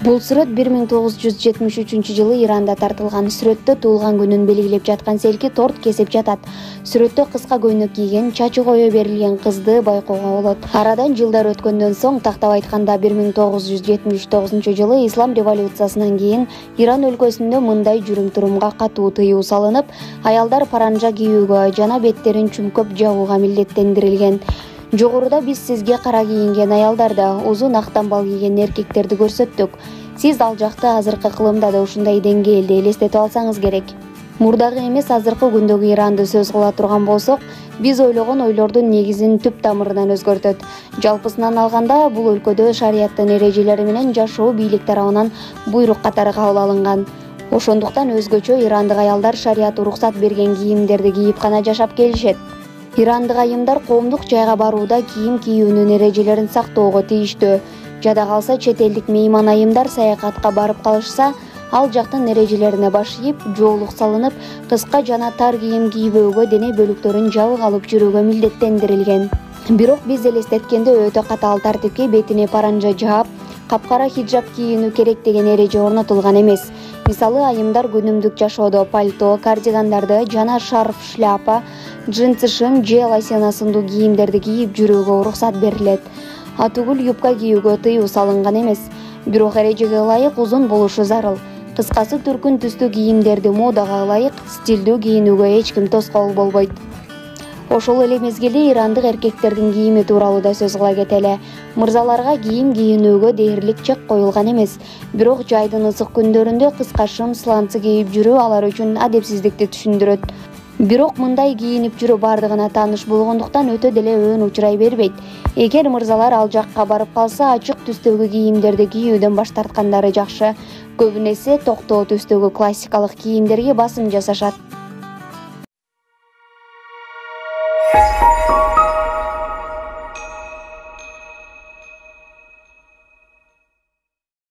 Бул сүрөт 1973-жылы Иранда тартылган. Сүрөттө туулган күнүн белгилеп жаткан селки торт кесип жатат. Сүрөттө кыска көйнөк кийген, чачы кое берилген кызды байкоого болот. Арадан жылдар өткөндөн соң, тактап айтканда 1979-жылы Ислам революциясынан кийин Иран өлкөсүндө мындай жүрүм-турумга катуу тыюу салынып, аялдар паранжа кийүүгө жана беттерин чүмкөп жабууга милдеттендирилген. Жогоруда биз сизге кара кийинген аялдарды, узун ак дамбал кийген эркектерди көрсөттүк. Сиз ал жакты азыркы кылымда да ушундай деңгээлде элестетип алсаңыз керек. Мурдагы эмес, азыркы күндөгү Иранды сөз кыла турган болсок, биз ойлогон ойлордун негизин түп тамырынан өзгөртөт. Жалпысынан алганда, бул өлкөдө шарияттын эрежелери менен жашоо бийлик тарабынан буйрук катары кабыл алынган. Ошондуктан өзгөчө ирандык аялдар шарият уруксат берген кийимдерди кийип гана жашап келишет. Ирандык айымдар коомдук жайга барууда кийим кийүүнүн эрежелерин сактоого тийиштүү. Жада калса, чет элдик мейман айымдар саякатка барып калышса, ал жактын эрежелерине баш ийип, жоолук салынып, кыска жана тар кийим кийбөөгө, дене бөлүктөрүн жабык алып жүрүүгө милдеттендирилген. Бирок биз элестеткенде өтө катаал тартипке бетине паранжа жаап, капкара хиджаб кийинүү керек деген эреже орнотулган эмес. Мисалы, айымдар күнүмдүк жашоодо пальто, кардигандарды жана шарф, шляпа, джинсы шым же лосьона сындуу кийимдерди кийип жүрүүгө уруксат берилет. Атүгүл юбка кийүүгө тыюу салынган эмес. Бирок эрежеге ылайык узун болушу зарыл. Кыскасы, түркүн түстүү кийимдерди модага ылайык стилдүү кийинүүгө эч ким тоскоол болбойт. Ошол эле мезгилде ирандык эркектердин кийими тууралуу да сөз кыла кетели. Мырзаларга кийим кийинүүгө дээрлик чек коюлган эмес. Бирок жайдын ысык күндөрүндө кыска шым сланцы кийип жүрүү алар үчүн адепсиздикти түшүндүрөт. Бирок мындай кийинип жүрүү бардыгына тааныш болгондуктан өтө деле өөн учурай бербейт. Эгер мырзалар ал жакка барып калса, ачык түстөгү кийимдерди кийүүдөн баш тарткандары жакшы. Көбүн эсе токтоо түстөгү классикалык кийимдерге басым жасашат.